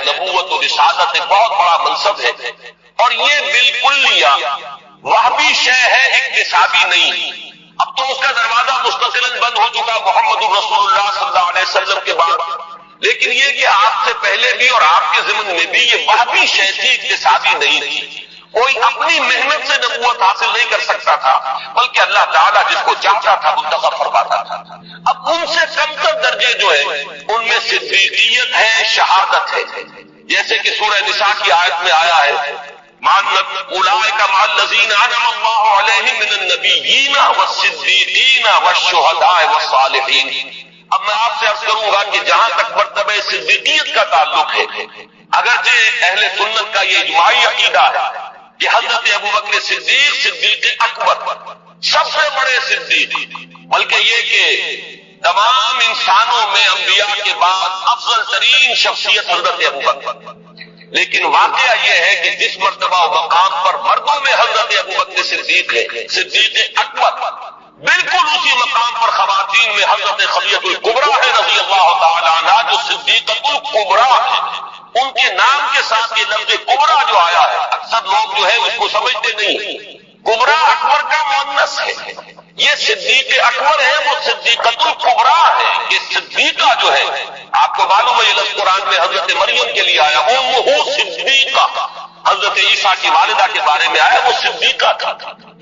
نبوت و رسالت ایک بہت بڑا منصب ہے، اور یہ بالکل وہابی شے ہے، اکتسابی نہیں۔ اب تو اس کا دروازہ مستقلاً بند ہو چکا محمد الرسول اللہ صلی اللہ علیہ وسلم کے بعد، لیکن یہ کہ آپ سے پہلے بھی اور آپ کے ضمن میں بھی یہ وہابی شے تھی، اکتسابی نہیں تھی۔ کوئی اپنی محنت سے نبوت حاصل نہیں کر سکتا تھا، بلکہ اللہ تعالیٰ جس کو چاہتا تھا منتخب فرماتا تھا۔ اب ان سے کمتر درجے جو ہیں ان میں صدیقیت ہے، شہادت ہے، جیسے کہ سورہ نساء کی آیت میں آیا ہے اولئک مع الذین انعم اللہ علیہم من النبیین والصدیقین والشہداء والصالحین۔ اب میں آپ سے عرض کروں گا کہ جہاں تک مرتبہ صدیقیت کا تعلق ہے، اگرچہ اہل سنت کا یہ اجماعی عقیدہ ہے کہ حضرت ابوبکر صدیق صدیق اکبر سب سے بڑے صدیق، بلکہ یہ کہ تمام انسانوں میں انبیاء کے بعد افضل ترین شخصیت حضرت ابوبکر، لیکن واقعہ یہ ہے کہ جس مرتبہ و مقام پر مردوں میں حضرت ابوبکر صدیق ہے، صدیق اکبر، بالکل اسی مقام پر خواتین میں حضرت خدیجہ الکبریٰ ہے رضی اللہ تعالی عنہا، جو صدیقۃ الکبریٰ ہے۔ ان کے نام کے ساتھ یہ لفظ کبریٰ جو آیا ہے، اکثر لوگ جو ہے اس کو سمجھتے نہیں، کبریٰ اکبر کا مؤنث ہے، یہ صدیق اکبر ہے، وہ صدیقۃ الکبریٰ ہے۔ یہ صدیقہ جو ہے، آپ کو معلوم ہے یہ لفظ قرآن میں حضرت مریم کے لیے آیا، امہ صدیقہ، حضرت عیسیٰ کی والدہ کے بارے میں آیا، وہ صدیقہ تھا۔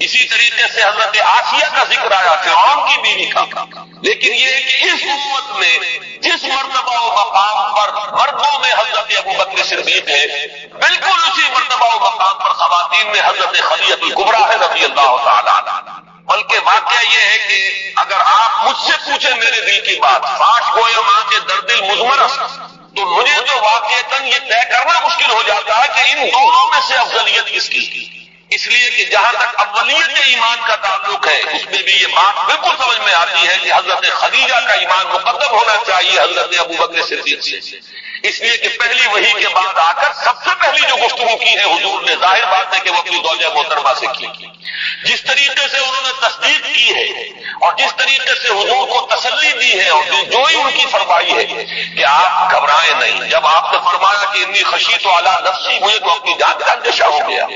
اسی طریقے سے حضرت آسیہ کا ذکر آیا، فرعون کی بیوی کا۔ لیکن یہ ہے کہ اس امت میں جس مرتبہ و مقام پر مردوں میں حضرت ابوبکر صدیق ہے، بالکل اسی مرتبہ و مقام پر خواتین میں حضرت خدیجہ الکبریٰ ہے رضی اللہ تعالی عنہا۔ بلکہ واقعہ یہ ہے کہ اگر آپ مجھ سے پوچھیں میرے دل کی بات، فاش گویا ماں کے درد المزمرس، تو مجھے تو واقعتاً یہ طے کرنا مشکل ہو جاتا ہے کہ ان دونوں میں سے افضلیت کس کی، اس لیے کہ جہاں تک اولیت ایمان کا تعلق ہے اس میں بھی یہ بات بالکل سمجھ میں آتی ہے کہ حضرت خدیجہ کا ایمان مقدم ہونا چاہیے حضرت ابوبکر صدیق سے، اس لیے کہ پہلی وحی کے بعد آ کر سب سے پہلی جو گفتگو کی ہے حضور نے، ظاہر بات ہے کہ وہ اپنی زوجہ محترمہ سے کی۔ جس طریقے سے انہوں نے تصدیق کی ہے اور جس طریقے سے حضور کو تسلی دی ہے اور دلجوئی ان کی فرمائی ہے کہ آپ گھبرائیں نہیں، جب آپ نے فرمایا کہ انی خشیت علی نفسی، مجھے تو اپنی جان کا اندیشہ ہو گیا،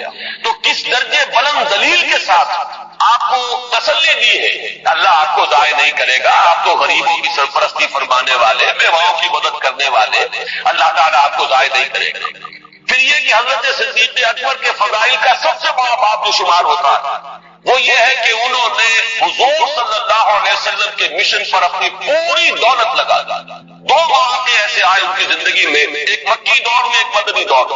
تو کس درجے بلند دلیل کے ساتھ آپ کو تسلی دی ہے۔ اللہ آپ کو ضائع نہیں کرے گا، آپ تو غریبوں کی سرپرستی فرمانے والے، بیواؤں کی مدد کرنے والے، اللہ تعالیٰ آپ کو ضائع نہیں کرے گا۔ پھر یہ کہ حضرت صدیق اکبر کے فضائل کا سب سے بڑا باب جو شمار ہوتا ہے وہ یہ ہے کہ انہوں نے حضور صلی اللہ علیہ وسلم کے مشن پر اپنی پوری دولت لگا دی۔ دو مواقع ایسے آئے ان کی زندگی میں، ایک مکی دور میں، ایک مدنی دور۔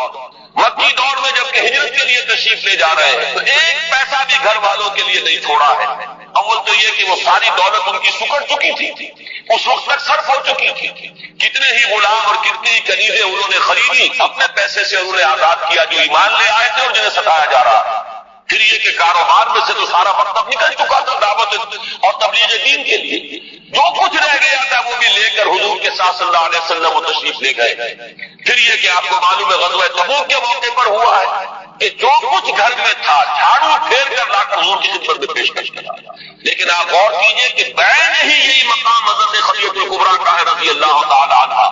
مکی دور میں جبکہ ہجرت کے لیے تشریف لے جا رہے ہیں تو ایک پیسہ بھی گھر والوں کے لیے نہیں چھوڑا ہے۔ اول تو یہ کہ وہ ساری دولت ان کی سکڑ چکی تھی، اس وقت تک صرف ہو چکی تھی، کتنے ہی غلام اور کتنی ہی کنیزیں انہوں نے خریدی، اپنے پیسے سے انہوں نے آزاد کیا جو ایمان لے آئے تھے اور جنہیں ستایا جا رہا۔ پھر یہ کہ کاروبار میں سے تو سارا وقت اب نکل چکا تھا دعوت اور تبلیغ دین کے لیے، جو کچھ رہ گیا تھا وہ بھی لے کر حضور کے ساتھ صلی اللہ علیہ وسلم وہ تشریف لے گئے۔ پھر یہ کہ آپ کو معلوم ہے غزوہ تبوک کے موقع پر ہوا ہے کہ جو کچھ گھر میں تھا جھاڑو پھیر کر لا کر حضور کی خدمت میں پیش کیا۔ لیکن آپ غور کیجئے کہ بین ہی یہی مقام حضرت خدیجہ الکبریٰ کا ہے رضی اللہ تعالی عنہا،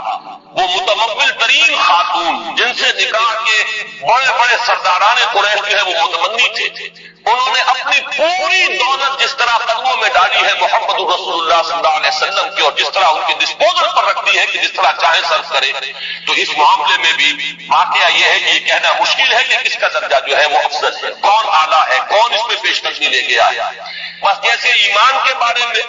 وہ متمول ترین خاتون جن سے نکاح کے بڑے بڑے سرداران قریش جو ہے وہ متمنی تھے، انہوں نے اپنی پوری دولت جس طرح قدموں میں ڈالی ہے محمد رسول اللہ صلی اللہ علیہ وسلم کی، اور جس طرح ان کے ڈسپوزل پر رکھ دی ہے کہ جس طرح چاہے صرف کرے، تو اس معاملے میں بھی واقعہ یہ ہے کہ یہ کہنا مشکل ہے کہ کس کا درجہ جو ہے وہ افضل ہے، کون اعلیٰ ہے، کون اس میں پیش قدمی لے کے آیا۔ بس جیسے ایمان کے بارے میں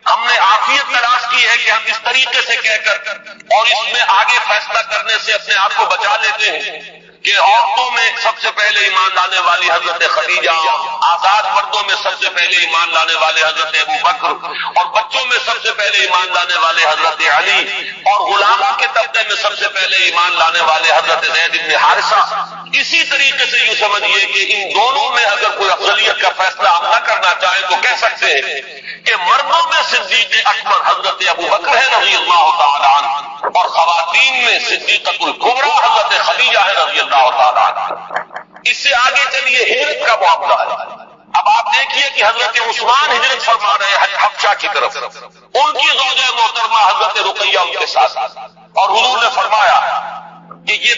ہم نے عافیت تلاش کی ہے کہ ہم اس طریقے سے کہہ کر اور اس میں آگے فیصلہ کرنے سے اپنے آپ کو بچا لیتے ہیں کہ عورتوں میں سب سے پہلے ایمان لانے والی حضرت خدیجہ، آزاد مردوں میں سب سے پہلے ایمان لانے والے حضرت ابوبکر، اور بچوں میں سب سے پہلے ایمان لانے والے حضرت علی، اور غلاموں کے طبقے میں سب سے پہلے ایمان لانے والے حضرت زید بن حارثہ۔ اسی طریقے سے یوں سمجھیے کہ ان دونوں میں اگر کوئی افضلیت کا فیصلہ ہم نہ کرنا چاہیں تو کہہ سکتے ہیں کہ مردوں میں صدیق اکبر حضرت ابوبکر ہے رضی اللہ تعالی عنہ، اور خواتین میں صدیقۃ الکبریٰ حضرت خدیجہ ہے رضی اللہ تعالی عنہ۔ اس سے آگے چلیے ہجرت کا معاملہ ہے۔ اب آپ دیکھیے کہ حضرت عثمان ہجرت فرما رہے ہیں حبشہ کی طرف، ان کی زوجہ محترمہ حضرت رقیہ ان کے ساتھ، اور حضور نے فرمایا کہ یہ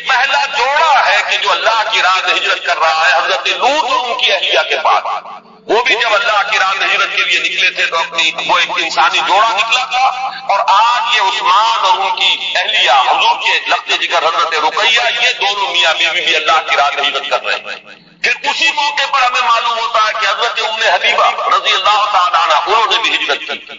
کی راہ میں ہجرت کر رہا ہے، حضرت لوط اور ان کی اہلیہ کے بعد۔ وہ بھی جب اللہ کی راہ میں ہجرت کے لیے نکلے تھے تو وہ ایک انسانی جوڑا نکلا تھا، اور آج یہ عثمان اور ان کی اہلیہ حضور کے لخت جگر حضرت رقیہ، یہ دونوں میاں بیوی بھی اللہ کی راہ میں ہجرت کر رہے ہیں۔ پھر اسی موقع پر ہمیں معلوم ہوتا ہے کہ حضرت ام حبیبہ رضی اللہ تعالیٰ عنہ انہوں نے بھی ہجرت کی،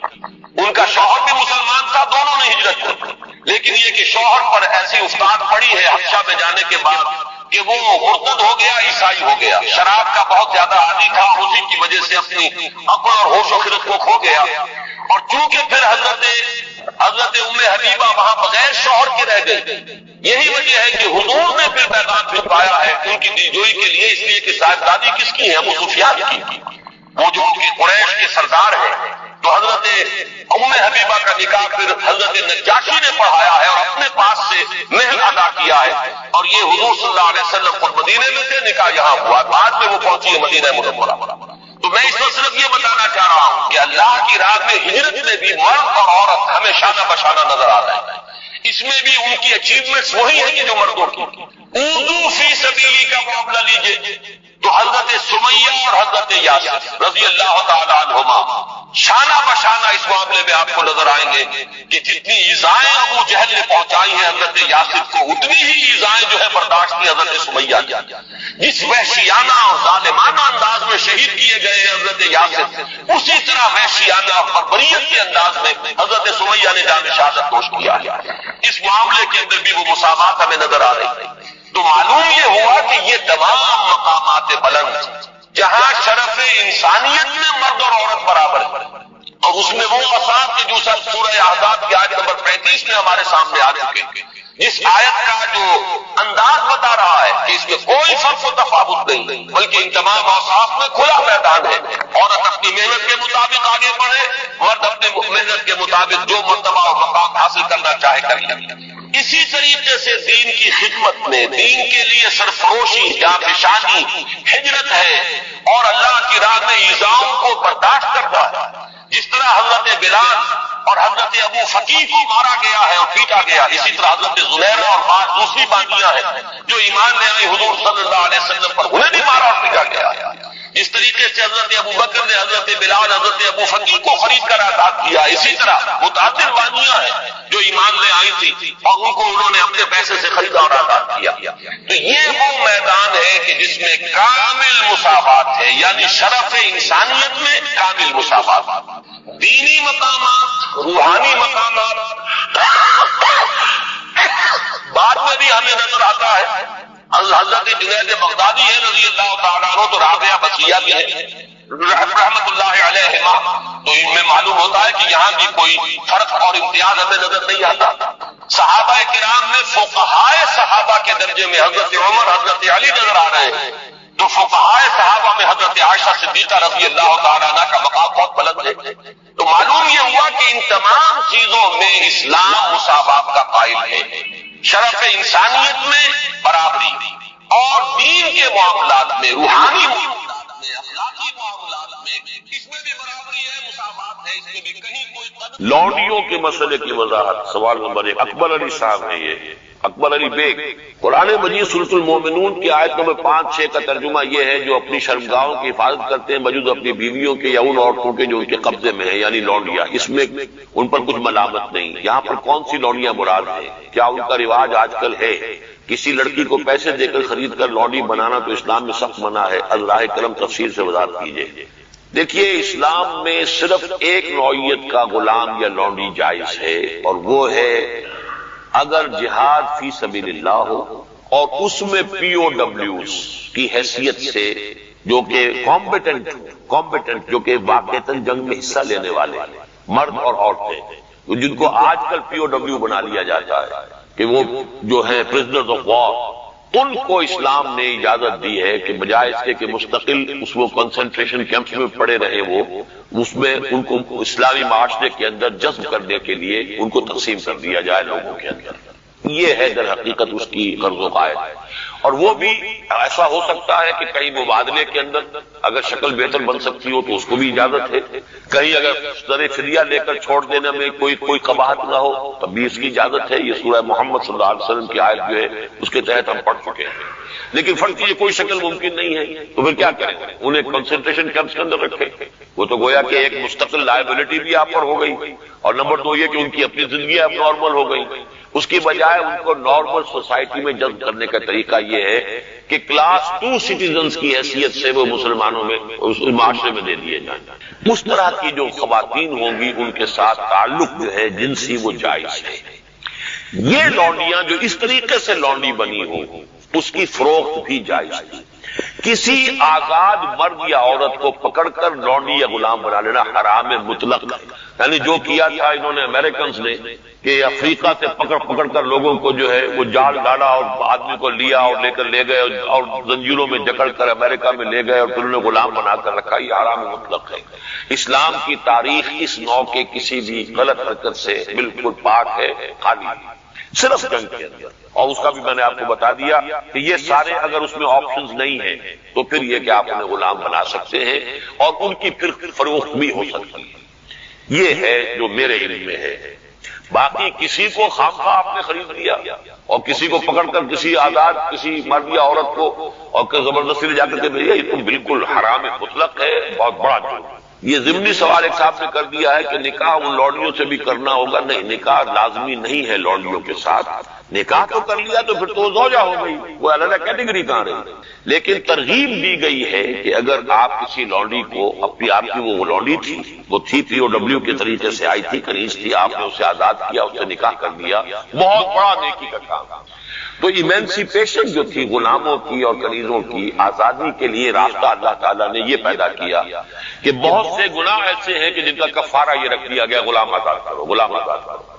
ان کا شوہر بھی مسلمان تھا، دونوں نے ہجرت کی، لیکن یہ کہ شوہر پر ایسی افتاد پڑی ہے حبشہ میں جانے کے بعد کہ وہ مرتد ہو گیا، عیسائی ہو گیا، شراب کا بہت زیادہ عادی تھا، اسی کی وجہ سے اپنی عقل اور ہوش و خرد کو کھو گیا، اور چونکہ پھر حضرت ام حبیبہ وہاں بغیر شوہر کے رہ گئی، یہی وجہ ہے کہ حضور نے پھر پیغام بھجوایا ہے ان کی دلجوئی کے لیے، اس لیے کہ صاحبزادی کس کی ہے؟ ابو سفیان کی، وہ جو ان کے قریش کے سردار ہیں۔ تو حضرت ام حبیبہ کا نکاح پھر حضرت نجاشی نے پڑھایا ہے اور اپنے پاس سے مہر ادا کیا ہے، اور یہ حضور صلی اللہ علیہ وسلم خود مدینے میں تھے، نکاح یہاں ہوا، بعد میں وہ پہنچی ہے مدینہ منورہ۔ تو میں اس میں صرف یہ بتانا چاہ رہا ہوں کہ اللہ کی راہ میں ہجرت میں بھی مرد اور عورت ہمیں شانہ بشانہ نظر آ رہے ہیں، اس میں بھی ان کی اچیومنٹس وہی ہیں کہ جو مردوں کی۔ اردو فی سبیلی کا معاملہ لیجئے تو حضرت سمیہ اور حضرت یاسر رضی اللہ تعالیٰ عنہما شانہ بشانہ اس معاملے میں آپ کو نظر آئیں گے کہ جتنی ایذائیں ابو جہل نے پہنچائی ہیں حضرت یاسر کو، اتنی ہی ایذائیں جو ہے برداشت کی حضرت سمیہ کی۔ جس وحشیانہ اور ظالمانہ انداز میں شہید کیے گئے ہیں حضرت یاسر، اسی طرح وحشیانہ اور بربریت کے انداز میں حضرت سمیہ نے جان شہادت نوش کیا ہے۔ اس معاملے کے اندر بھی وہ مساوات ہمیں نظر آ رہی ہے۔ تو معلوم یہ ہوا کہ یہ تمام مقامات بلند جہاں شرف انسانیت میں مرد اور عورت برابر ہے، اور اس میں وہ اثاث کے جو سورہ احزاب کی آیت نمبر 35 میں ہمارے سامنے آ چکے، جس آیت کا جو انداز بتا رہا ہے کہ اس میں کوئی فرق و تفاوت نہیں، بلکہ ان تمام اوصاف میں کھلا میدان ہے۔ عورت اپنی محنت کے مطابق آگے بڑھے، مرد اپنی محنت کے مطابق جو مرتبہ اور مقام حاصل کرنا چاہے کر لے۔ اسی طریقے سے دین کی خدمت میں، دین کے لیے سرفروشی یا پیشانی ہجرت ہے، اور اللہ کی راہ میں ایذاؤں کو برداشت کرتا ہے۔ جس طرح حضرت بلال اور حضرت ابو فقیہ کو مارا گیا ہے اور پیٹا گیا، اسی طرح حضرت زلیخا اور بعض دوسری باندیاں ہیں جو ایمان لے آئی حضور صلی اللہ علیہ وسلم پر، انہیں بھی مارا اور پیٹا گیا۔ جس طریقے سے حضرت ابو بکر نے حضرت بلال، حضرت ابو فقیہ کو خرید کر آزاد کیا، اسی طرح متعدد باندیاں ہیں جو ایمان لے آئی تھی اور ان کو انہوں نے اپنے پیسے سے خریدا اور آزاد کیا۔ تو یہ وہ میدان ہے کہ جس میں کامل مساوات ہے، یعنی شرف انسانیت میں کامل مساوات۔ دینی مقامات، روحانی مقامات بعد میں بھی ہمیں نظر آتا ہے۔ حضرت جنید بغدادی ہے رضی اللہ تعالیٰ عنہ، تو رابعہ بصریہ بھی ہے رحمت اللہ علیہما، تو ان میں معلوم ہوتا ہے کہ یہاں بھی کوئی فرق اور امتیاز ہمیں نظر نہیں آتا۔ صحابہ کرام میں فقہائے صحابہ کے درجے میں حضرت عمر، حضرت علی نظر آ رہے ہیں، تو فقہائے صحابہ میں حضرت عائشہ صدیقہ رضی اللہ تعالیٰ عنہ کا مقام بہت بلند ہے۔ تو معلوم یہ ہوا کہ ان تمام چیزوں میں اسلام مساوات کا قائل ہے، شرف انسانیت میں برابری، اور دین کے معاملات میں، روحانی معاملات میں، اخلاقی معاملات میں، اس میں بھی برابری ہے، مساوات ہے، اس میں بھی کہیں کوئی قدر۔ لونڈیوں کے مسئلے کی وضاحت، سوال نمبر 1 اکبر علی صاحب ہیں، یہ اکبر علی بیگ۔ قرآن مجید سورۃ المومنون کی آیت نمبر 5-6 کا ترجمہ یہ ہے جو اپنی شرمگاہوں کی حفاظت کرتے ہیں بجز اپنی بیویوں کے یا ان عورتوں کے جو ان کے قبضے میں ہیں، یعنی لونڈیاں، اس میں ان پر کچھ ملامت نہیں۔ یہاں پر کون سی لونڈیاں مراد ہیں؟ کیا ان کا رواج آج کل ہے؟ کسی لڑکی کو پیسے دے کر خرید کر لونڈی بنانا تو اسلام میں سخت منع ہے، اللہ کرم تفصیل سے وضاحت کیجیے۔ دیکھیے، اسلام میں صرف ایک نوعیت کا غلام یا لونڈی جائز ہے، اور وہ ہے اگر جہاد فی سبیل اللہ ہو اور اس میں پی او ڈبلیوز کی حیثیت سے، جو کہ کمبیٹنٹ جو کہ واقعتاً جنگ میں حصہ لینے والے مرد اور عورتیں، جن کو آج کل پی او ڈبلیو بنا لیا جاتا ہے کہ وہ جو ہیں پرزنرز آف وار، ان کو اسلام نے اجازت دی ہے کہ بجائے اس کے کہ مستقل اس وہ کنسنٹریشن کیمپس میں پڑے رہے، وہ اس میں ان کو اسلامی معاشرے کے اندر جذب کرنے کے لیے ان کو تقسیم کر دیا جائے لوگوں کے اندر۔ یہ ہے در حقیقت اس کی غرض و غایت۔ اور وہ بھی ایسا ہو سکتا ہے کہ کہیں مبادلے کے اندر اگر شکل بہتر بن سکتی ہو تو اس کو بھی اجازت ہے، کہیں اگر زر فدیہ لے کر چھوڑ دینے میں کوئی قباحت نہ ہو تب بھی اس کی اجازت ہے۔ یہ سورہ محمد صلی اللہ علیہ وسلم کی آیت جو ہے اس کے تحت ہم پڑھ چکے ہیں۔ لیکن فرض کیجیے کوئی شکل ممکن نہیں ہے تو پھر کیا کریں؟ انہیں کنسنٹریشن کیمپس کے اندر رکھیں، وہ تو گویا کہ ایک مستقل لائبلٹی بھی آپ پر ہو گئی، اور نمبر 2 یہ کہ ان کی اپنی زندگی اب نارمل ہو گئی۔ اس کی بجائے ان کو نارمل سوسائٹی میں جذب کرنے کا طریقہ یہ ہے کہ کلاس 2 سٹیزنز کی حیثیت سے وہ مسلمانوں میں اس معاشرے میں دے دیے جائیں۔ اس طرح کی جو خواتین ہوں گی ان کے ساتھ تعلق جو ہے جنسی وہ جائز ہے۔ یہ لونڈیاں جو اس طریقے سے لونڈی بنی ہوں اس کی فروخت بھی جائز ہے۔ کسی آزاد مرد یا عورت کو پکڑ کر لونڈی یا غلام بنا لینا حرام مطلق ہے۔ یعنی جو کیا تھا انہوں نے امریکنز نے کہ افریقہ سے پکڑ کر لوگوں کو جو ہے وہ جال ڈالا اور آدمی کو لیا اور لے کر لے گئے اور زنجیروں میں جکڑ کر امریکہ میں لے گئے اور پھر انہوں نے غلام بنا کر رکھا، یہ حرام مطلق ہے۔ اسلام کی تاریخ اس نوع کے کسی بھی غلط حرکت سے بالکل پاک ہے، خالی ہے، صرف جنگ کے اندر۔ اور اس کا بھی میں نے آپ کو بتا دیا کہ یہ سارے اگر اس میں آپشنز نہیں ہیں تو پھر یہ کہ آپ انہیں غلام بنا سکتے ہیں اور ان کی پھر فروخت بھی ہو سکتی ہے۔ یہ ہے جو میرے علم میں ہے۔ باقی کسی کو خامخواہ آپ نے خرید لیا اور کسی کو پکڑ کر کسی آزاد کسی مرد یا عورت کو اور زبردستی لے جا کر کے بھیجا، یہ تو بالکل حرام مطلق ہے، بہت بڑا جرم۔ یہ ضمنی سوال ایک صاحب نے کر دیا ہے کہ نکاح ان لونڈیوں سے بھی کرنا ہوگا۔ نہیں، نکاح لازمی نہیں ہے لونڈیوں کے ساتھ۔ نکاح تو کر لیا تو پھر تو زوجہ ہو گئی، وہ علیحدہ کیٹیگری کہاں رہی۔ لیکن ترغیب دی گئی ہے کہ اگر آپ کسی لونڈی کو اپنی آپ کی وہ لونڈی تھی، وہ تھی POW کے طریقے سے آئی تھی، کنیز تھی، آپ نے اسے آزاد کیا، اس سے نکاح کر دیا، بہت بڑا نیکی کا کام۔ تو ایمینسیپیشن جو تھی غلاموں کی اور کنیزوں کی آزادی کے لیے راستہ اللہ تعالیٰ نے یہ پیدا کیا کہ بہت سے گناہ ایسے ہیں کہ جن کا کفارہ یہ رکھ دیا گیا، غلام آزاد کرو، غلام آزاد کرو۔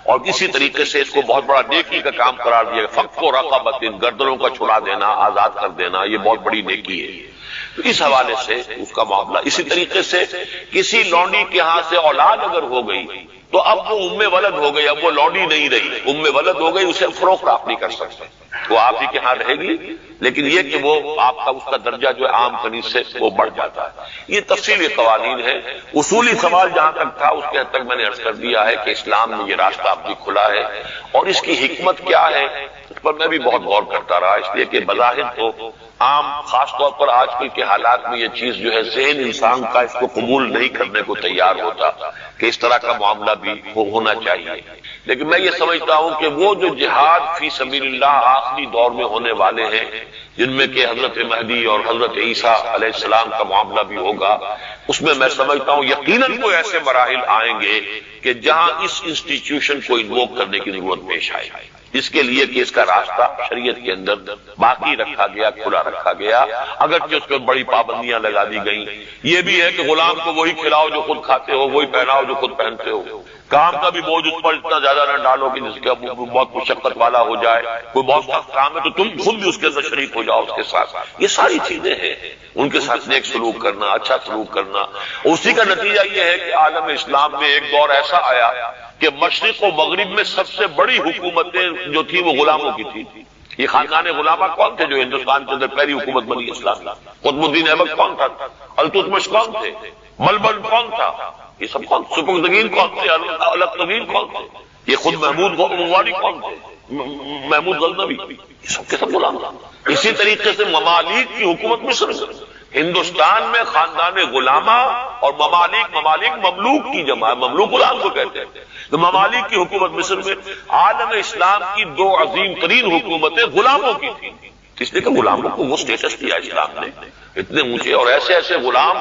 اور اسی طریقے سے اس کو بہت بڑا نیکی کا کام قرار دیا گیا، فک و رقبۃ، گردنوں کا چھڑا دینا، آزاد کر دینا، یہ بہت بڑی نیکی ہے۔ تو اس حوالے سے اس کا معاملہ اسی طریقے سے کسی لونڈی کے ہاں سے اولاد اگر ہو گئی تو اب وہ ام ولد ہو گئی، اب وہ لونڈی نہیں رہی، ام ولد ہو گئی، اسے فروخت آپ نہیں کر سکتے، وہ آپ ہی کے ہاں رہے گی، لیکن یہ کہ وہ آپ کا اس کا درجہ جو ہے عام کنیز سے وہ بڑھ جاتا ہے۔ یہ تفصیلی قوانین ہے۔ اصولی سوال جہاں تک تھا اس کے حد تک میں نے عرض کر دیا ہے کہ اسلام میں یہ راستہ اب بھی کھلا ہے، اور اس کی حکمت کیا ہے اس پر میں بھی بہت غور کرتا رہا، اس لیے کہ بظاہر تو عام خاص طور پر آج کل کے حالات میں یہ چیز جو ہے ذہن انسان کا اس کو قبول نہیں کرنے کو تیار ہوتا کہ اس طرح کا معاملہ بھی ہونا چاہیے۔ لیکن میں یہ سمجھتا ہوں کہ وہ جو جہاد فی سبیل اللہ آخری دور میں ہونے والے ہیں، جن میں کہ حضرت مہدی اور حضرت عیسیٰ علیہ السلام کا معاملہ بھی ہوگا، اس میں میں سمجھتا ہوں یقیناً کوئی ایسے مراحل آئیں گے کہ جہاں اس انسٹیٹیوشن کو انووک کرنے کی ضرورت پیش آئے، اس کے لیے کہ اس کا راستہ شریعت کے اندر باقی رکھا گیا، کھلا رکھا گیا، اگرچہ اس پر بڑی پابندیاں لگا دی گئیں۔ یہ بھی ہے کہ غلام کو وہی کھلاؤ جو خود کھاتے ہو، وہی پہناؤ جو خود پہنتے ہو، کام کا بھی بوجھ اس پر اتنا زیادہ نہ ڈالو کہ جس کا بہت مشقت والا ہو جائے، کوئی بہت سخت کام ہے تو تم خود بھی اس کے اندر شریک ہو جاؤ اس کے ساتھ۔ یہ ساری چیزیں ہیں، ان کے ساتھ نیک سلوک کرنا، اچھا سلوک کرنا۔ اسی کا نتیجہ یہ ہے کہ عالم اسلام میں ایک دور ایسا آیا کہ مشرق و مغرب میں سب سے بڑی حکومتیں جو تھی وہ غلاموں کی تھی۔ یہ خاندان غلامہ کون تھے جو ہندوستان کے اندر پہلی حکومت بنی اسلام؟ قطب الدین ایبک کون تھا؟ التتمش کون تھے؟ ملبن کون تھا؟ یہ سب کون؟ سپکدگین کون تھے؟ الکتگین کون تھے؟ یہ خود محمود غواری کون تھے؟ محمود غزنوی، یہ سب کے سب غلام تھے۔ اسی طریقے سے ممالک کی حکومت مصر میں، ہندوستان میں خاندان غلامہ اور ممالک مملوک کی جمع ہے، مملوک غلام کو کہتے ہیں۔ تو ممالک کی حکومت مصر میں، عالم اسلام کی دو عظیم ترین حکومتیں غلاموں کی تھیں، اس لیے کہ غلاموں کو وہ سٹیٹس دیا اسلام نے، اتنے اونچے اور ایسے غلام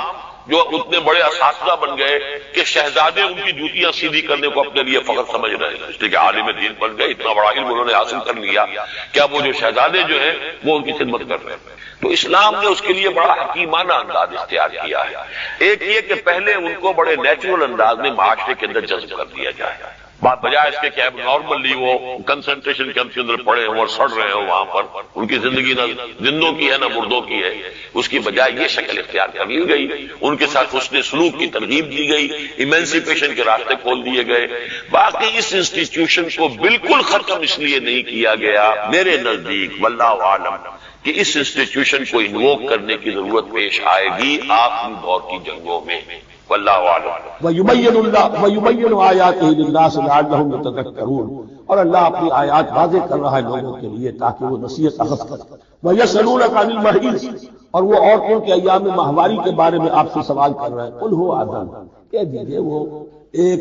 جو اتنے بڑے اساتذہ بن گئے کہ شہزادے ان کی جوتیاں سیدھی کرنے کو اپنے لیے فخر سمجھ رہے ہیں، اس لیے کہ عالم دین بن گئے، اتنا بڑا علم انہوں نے حاصل کر لیا کہ اب وہ جو شہزادے جو ہیں وہ ان کی خدمت کر رہے ہیں۔ تو اسلام نے اس کے لیے بڑا حکیمانہ انداز اختیار کیا ہے۔ ایک یہ کہ پہلے ان کو بڑے نیچرل انداز میں معاشرے کے اندر جذب کر دیا جائے، بجائے اس کے کہ اب نارملی وہ کنسنٹریشن کیمپ کے اندر پڑے ہوں اور سڑ رہے ہوں وہاں پر، ان کی زندگی نہ زندوں کی ہے نہ مردوں کی ہے، اس کی بجائے یہ شکل اختیار کر لی گئی، ان کے ساتھ حسن سلوک کی ترغیب دی گئی، ایمینسیپیشن کے راستے کھول دیے گئے۔ باقی اس انسٹیٹیوشن کو بالکل ختم اس لیے نہیں کیا گیا میرے نزدیک واللہ عالم کہ اس انسٹیٹیوشن کو انووک کرنے کی ضرورت پیش آئے گی آخری دور کی جنگوں میں، واللہ عالم۔ وَيُبَيِّنُ آيَاتِهِ لِلنَّاسِ لَعَلَّهُمْ يَتَذَكَّرُونَ، اور اللہ اپنی آیات واضح کر رہا ہے لوگوں کے لیے تاکہ وہ نصیحت اخذ کریں۔ وَيَسْأَلُونَكَ عَنِ الْمَحِيضِ، اور وہ عورتوں کے ایام ماہواری کے بارے میں آپ سے سوال کر رہے ہیں۔ قُلْ هُوَ أَذًى، کہہ دیجئے وہ ایک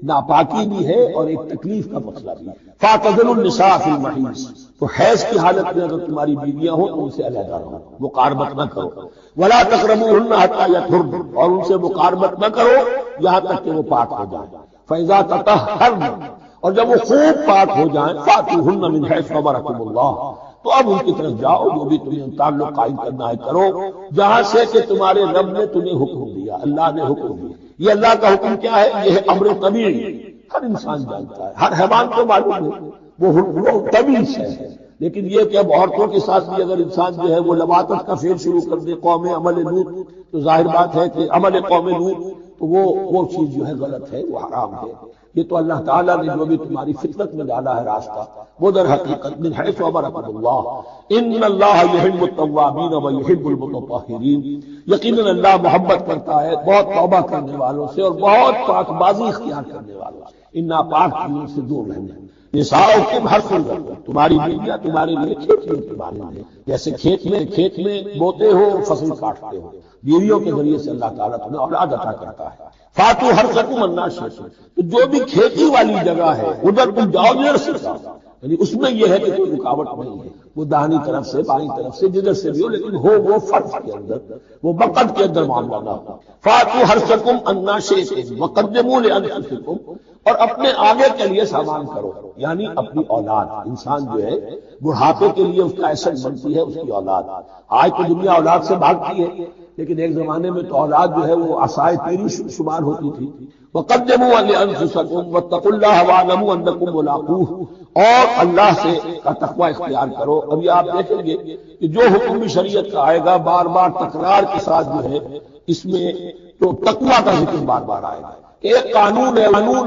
ناپاکی بھی ہے اور ایک تکلیف کا مسئلہ بھی ہے۔ فَاعْتَزِلُوا النِّسَاءَ فِي الْمَحِيضِ، تو حیض کی حالت میں اگر تمہاری بیویاں ہوں تو ان سے علیحدہ رہو، مقاربت نہ کرو۔ وَلَا تَقْرَبُوهُنَّ حَتَّى يَطْهُرْنَ، اور ان سے مقاربت نہ کرو یہاں تک کہ وہ پاک ہو جائیں۔ فَإِذَا تَطَهَّرْنَ، اور جب وہ خوب پاک ہو جائیں، فَأْتُوهُنَّ مِنْ حَيْثُ أَمَرَكُمُ اللَّهُ، تو اب ان کی طرف جاؤ جو بھی تمہیں تعلق قائم کرنا ہے کرو، جہاں سے کہ تمہارے رب نے تمہیں حکم دیا، اللہ نے حکم دیا۔ یہ اللہ کا حکم کیا ہے؟ یہ ہے امر طبیعی، ہر انسان جانتا ہے، ہر حیوان کو معلوم ہے، وہ طبیعی ہے۔ لیکن یہ کہ اب عورتوں کے ساتھ بھی اگر انسان جو ہے وہ لواطت کا فعل شروع کر دے قوم عمل لوط، تو ظاہر بات ہے کہ عمل قوم لوط تو وہ چیز جو ہے غلط ہے، وہ حرام ہے۔ یہ تو اللہ تعالیٰ نے جو بھی تمہاری فطرت میں ڈالا ہے راستہ، وہ در حقیقت من حیث امرکم اللہ، ان اللہ یحب التوابین و یحب المتطہرین، یقیناً اللہ محبت کرتا ہے بہت توبہ کرنے والوں سے اور بہت پاک بازی اختیار کرنے والوں سے۔ ان ناپاک چیزوں سے دور رہنا۔ نساؤکم حرث لکم، تمہاری بیویاں تمہارے لیے کھیتی کے مانند ہیں، جیسے کھیت میں بوتے ہو فصل کاٹتے ہو، بیویوں کے ذریعے سے اللہ تعالیٰ تمہیں اولاد عطا کرتا ہے۔ فاتو حرثکم انا شئتم، تو جو بھی کھیتی والی جگہ ہے ادھر تم جاؤ جدھر سے جاؤ، یعنی اس میں یہ ہے کہ کوئی رکاوٹ نہیں ہے، وہ داہنی طرف سے بائیں طرف سے جدھر سے بھی ہو، لیکن ہو وہ فرض کے اندر، وہ وقت کے اندر معاملہ نہ ہو۔ فاتو حرثکم انا شئتم وقدموا لانفسکم، اور اپنے آگے کے لیے سامان کرو، یعنی اپنی اولاد۔ انسان جو ہے بڑھاپے کے لیے اس کا ایسٹ بنتی ہے اس کی اولاد۔ آج تو دنیا اولاد سے بھاگتی ہے، لیکن ایک زمانے میں تو اولاد جو ہے وہ عصائے تیری شمار ہوتی تھی۔ وَقَدِّمُوا لِأَنفُسَكُمْ وَاتَّقُوا اللَّهَ وَاعْلَمُوا أَنَّكُمْ مُلَاقُوهُ، اور اللہ سے کا تقوی اختیار کرو۔ ابھی آپ دیکھیں گے کہ جو حکم بھی شریعت کا آئے گا بار بار تکرار کے ساتھ جو ہے اس میں تو تقوی کا ذکر بار بار آئے گا۔ ایک قانون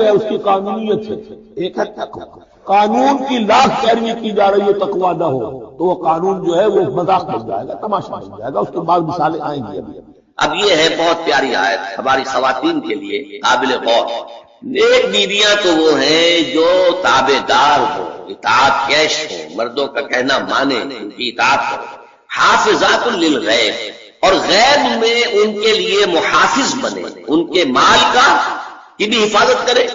ہے اس کی قانونیت ہے، ایک ہے تقوی۔ قانون کی لاکھ پیروی کی جا رہی ہے، تقوی نہ ہو تو وہ قانون جو ہے وہ مذاق بن جائے گا، تماشا بن جائے گا۔ اس کے بعد مثالیں آئیں گی ابھی۔ اب یہ ہے بہت پیاری آیت ہماری خواتین کے لیے قابل غور۔ نیک بیویاں تو وہ ہیں جو تابع دار ہو، اطاعت کیش ہو، مردوں کا کہنا مانے، ان کی اطاعت کرو۔ حافظات للغیب، اور غیب میں ان کے لیے محافظ بنے، ان کے مال کا کی بھی حفاظت کرے۔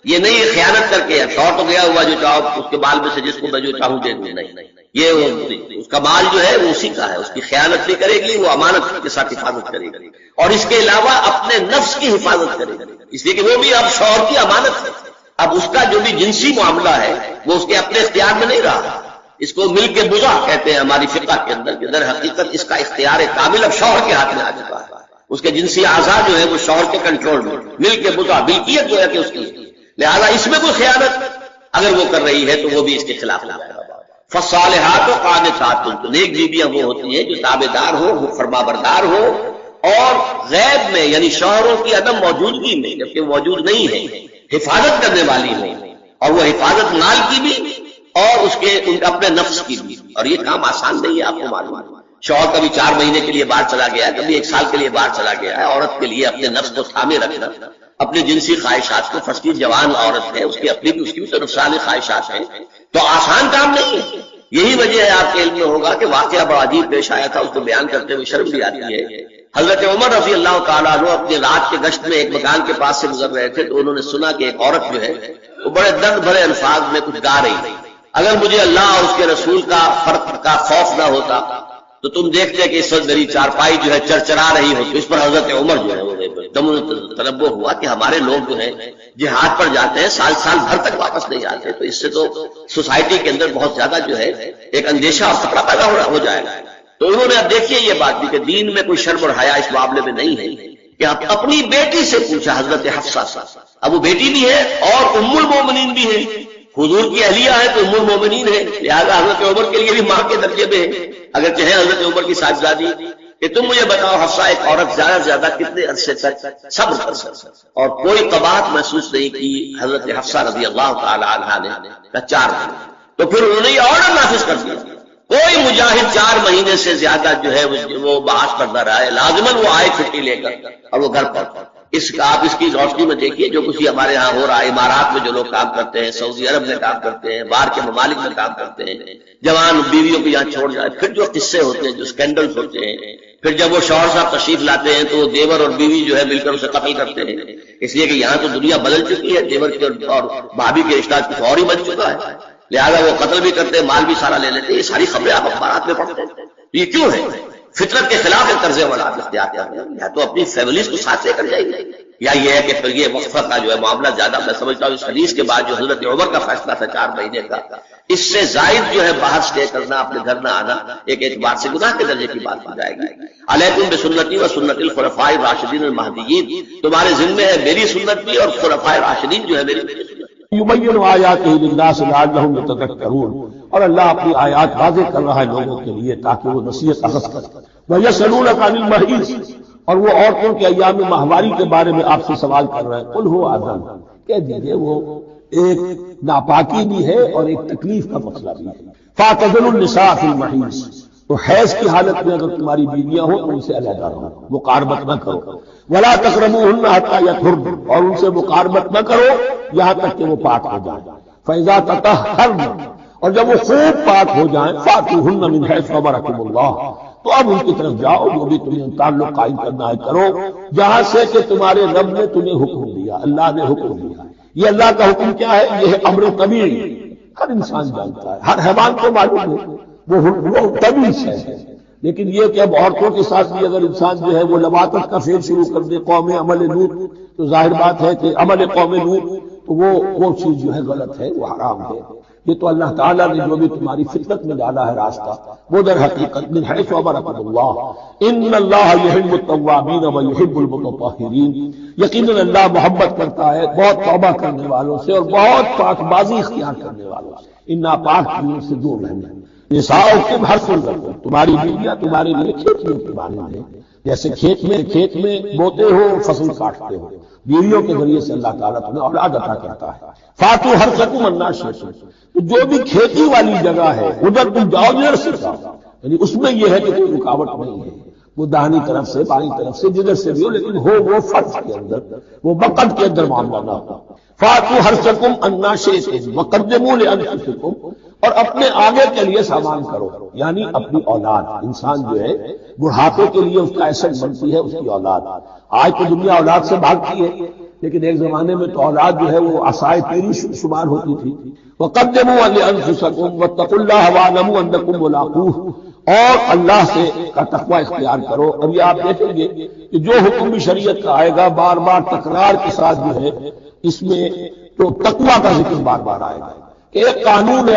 یہ نہیں خیانت کر کے شوہر تو گیا ہوا جو چاہو اس کے بال میں سے جس کو میں جو چاہوں دے دوں، نہیں، یہ اس کا مال جو ہے وہ اسی کا ہے، اس کی خیانت نہیں کرے گی، وہ امانت کے ساتھ حفاظت کرے گی، اور اس کے علاوہ اپنے نفس کی حفاظت کرے گی، اس لیے کہ وہ بھی اب شوہر کی امانت ہے۔ اب اس کا جو بھی جنسی معاملہ ہے وہ اس کے اپنے اختیار میں نہیں رہا۔ اس کو مل کے بزا کہتے ہیں ہماری فقہ کے اندر، کہ در حقیقت اس کا اختیار کامل اب شوہر کے ہاتھ میں آ چکا ہے۔ اس کے جنسی اعضاء جو ہے وہ شوہر کے کنٹرول میں، مل کے بزا، ملکیت جو ہے کہ اس کی، لہذا اس میں کوئی خیانت اگر وہ کر رہی ہے تو وہ بھی اس کے خلاف ہے۔ فالصالحات قانتات، تو نیک بیویاں وہ ہوتی ہیں جو تابع دار ہو، وہ فرما بردار ہو، اور غیب میں یعنی شوہروں کی عدم موجودگی میں جبکہ موجود نہیں ہے حفاظت کرنے والی ہو، اور وہ حفاظت مال کی بھی اور اس کے اپنے نفس کی بھی۔ اور یہ کام آسان نہیں ہے، آپ کو معلوم ہے۔ شوہر کبھی 4 مہینے کے لیے باہر چلا گیا ہے، کبھی 1 سال کے لیے باہر چلا گیا ہے۔ عورت کے لیے اپنے نفس کو تھامے رکھنا، اپنی جنسی خواہشات کو، فرسٹی جوان عورت ہے، اس کی اپنی بھی اس کی بھی تو نفسانی خواہشات ہیں، تو آسان کام نہیں ہے۔ یہی وجہ ہے آپ کے علم میں ہوگا کہ واقعہ بڑا عجیب پیش آیا تھا، اس کو بیان کرتے ہوئے شرم بھی آتی ہے۔ حضرت عمر رضی اللہ تعالیٰ عنہ اپنے رات کے گشت میں ایک مکان کے پاس سے گزر رہے تھے، تو انہوں نے سنا کہ ایک عورت جو ہے وہ بڑے درد بھرے الفاظ میں کچھ گا رہی تھی۔ اگر مجھے اللہ اور اس کے رسول کا فرق کا خوف نہ ہوتا تو تم دیکھتے کہ اس وقت میری چارپائی جو ہے چرچرا رہی ہو۔ تو اس پر حضرت عمر جو ہے وہ دم تنبہ ہوا کہ ہمارے لوگ جو ہیں جہاد پر جاتے ہیں، سال بھر تک واپس نہیں آتے، تو اس سے تو سوسائٹی کے اندر بہت زیادہ جو ہے ایک اندیشہ اور خطرہ پیدا ہو جائے گا۔ تو انہوں نے اب دیکھیے یہ بات بھی کہ دین میں کوئی شرم اور حیا اس معاملے میں نہیں ہے، کہ اپنی بیٹی سے پوچھا حضرت حفصہ سے، اب وہ بیٹی بھی ہے اور ام المومنین بھی ہے، حضور کی اہلیہ ہے تو ام المومنین ہے، لہذا حضرت عمر کے لیے بھی ماں کے درجے میں ہے، اگرچہ ہے حضرت عمر کی صاحبزادی۔ کہ تم مجھے بتاؤ حفصہ ایک عورت زیادہ سے زیادہ کتنے عرصے تک صبر کر سکتی اور کوئی قباحت محسوس نہیں کی حضرت حفصہ رضی اللہ تعالی عنہا نے 4 مہینے، تو پھر انہوں نے یہ آرڈر نافذ کر دیا کوئی مجاہد 4 مہینے سے زیادہ جو ہے وہ بحث پر نہ رہا ہے، لازماً وہ آئے چھٹی لے کر اور وہ گھر پر۔ آپ اس کی روشنی میں دیکھیے جو کچھ ہمارے ہاں ہو رہا ہے، امارات میں جو لوگ کام کرتے ہیں، سعودی عرب میں کام کرتے ہیں، باہر کے ممالک میں کام کرتے ہیں، جوان بیویوں کو یہاں چھوڑ جائے، پھر جو قصے ہوتے ہیں، جو اسکینڈلز ہوتے ہیں، پھر جب وہ شوہر صاحب تشریف لاتے ہیں تو وہ دیور اور بیوی جو ہے مل کر اسے قتل کرتے ہیں، اس لیے کہ یہاں تو دنیا بدل چکی ہے، دیور کے اور بھابھی کے رشتہ کچھ اور ہی بن چکا ہے، لہذا وہ قتل بھی کرتے ہیں، مال بھی سارا لے لیتے ہیں۔ یہ ساری خبریں آپ اخبارات میں پڑھتے ہیں، یہ کیوں ہے؟ فطرت کے خلاف ایک طرز اولاد اختیار کر رہے ہیں، یا تو اپنی فیملیز کو ساتھ لے کر جائیں گے، یا یہ ہے کہ پھر یہ وقفہ کا جو ہے معاملہ زیادہ میں سمجھتا ہوں اس حدیث کے بعد جو حضرت عمر کا فیصلہ تھا 4 مہینے کا، اس سے زائد جو ہے باہر اسٹے کرنا، اپنے گھر نہ آنا ایک اعتبار سے گناہ کے درجے کی بات ہو جائے گی۔ علیکم بسنتی و سنت الخلفاء الراشدین المہدیین، تمہارے ذمے ہے میری سنت بھی اور خلفاء راشدین جو ہے میری سنت۔ یبین آیاتہ للناس لعلہم یتذکرون، اور اللہ اپنی آیات واضح کر رہا ہے لوگوں کے لیے تاکہ وہ نصیحت اخذ کریں۔ ویسألونک عن المحیض، اور وہ عورتوں کے ایام ماہواری کے بارے میں آپ سے سوال کر رہے ہیں، قل هو اذن، کہہ دیجئے وہ ایک ناپاکی بھی ہے اور ایک تکلیف کا مسئلہ بھی ہے۔ فاعتزلوا النساء فی المحیض، تو حیض کی حالت میں اگر تمہاری بیویاں ہوں تو ان سے علیحدہ رہو، مقاربت نہ کرو۔ ولا تقربوهن حتى يطهرن، اور ان سے مقاربت نہ کرو یہاں تک کہ وہ پاک ہو جائیں۔ فاذا تطہرن، اور جب وہ خوب پاک ہو جائیں، فاتوهن من حيث امركم الله، تو اب ان کی طرف جاؤ جو بھی تمہیں تعلق قائم کرنا ہے کرو، جہاں سے کہ تمہارے رب نے تمہیں حکم دیا، اللہ نے حکم دیا۔ یہ اللہ کا حکم کیا ہے؟ یہ ہے امر طبیعی، ہر انسان جانتا ہے، ہر حیوان کو معلوم ہے، وہ طبیعی ہے۔ لیکن یہ کہ اب عورتوں کے ساتھ بھی اگر انسان جو ہے وہ لواطت کا فعل شروع کر دے، قوم عمل نوح، تو ظاہر بات ہے کہ عمل قوم نوح تو وہ چیز جو ہے غلط ہے، وہ حرام ہے۔ یہ تو اللہ تعالیٰ نے جو بھی تمہاری فطرت میں ڈالا ہے راستہ، وہ در حقیقت من حیث امرکم اللہ، ان اللہ یحب التوابین و یحب المتطہرین، یقیناً اللہ محبت کرتا ہے بہت توبہ کرنے والوں سے اور بہت پاک بازی اختیار کرنے والوں سے، ان ناپاک چیزوں سے دور رہنا۔ نساؤکم حرث لکم، تمہاری بیویاں تمہارے لیے کھیتیوں کے مانند ہیں، جیسے کھیت میں بوتے ہو فصل کاٹتے ہو، بیویوں کے ذریعے سے اللہ تعالیٰ تمہیں اولاد عطا کرتا ہے۔ فاتو حرثکم انا شئتم، تو جو بھی کھیتی والی جگہ ہے ادھر تم جاؤ جدھر سے جاؤ، یعنی اس میں یہ ہے کہ کوئی رکاوٹ نہیں ہے، وہ داہنی طرف سے بائیں طرف سے جدھر سے بھی ہو، لیکن ہو وہ فرض کے اندر، وہ وقت کے اندر معاملہ نہ ہو۔ فاتو حرثکم انا شئتم وقدموا لانفسکم، اور اپنے آگے کے لیے سامان کرو، یعنی اپنی اولاد۔ انسان جو ہے بڑھاپے کے لیے اس کا ایسٹ بنتی ہے اس کی اولاد۔ آج تو دنیا اولاد سے بھاگتی ہے، لیکن ایک زمانے میں تو اولاد جو ہے وہ عصائے تیری شمار ہوتی تھی۔ وقدموا لانفسکم واتقوا اللہ واعلموا انکم ملاقوہ، اور اللہ سے کا تقوی اختیار کرو۔ ابھی آپ دیکھیں گے کہ جو حکم بھی شریعت کا آئے گا بار بار تکرار کے ساتھ جو ہے اس میں تو تقوی کا ذکر بار بار آئے گا۔ ایک قانون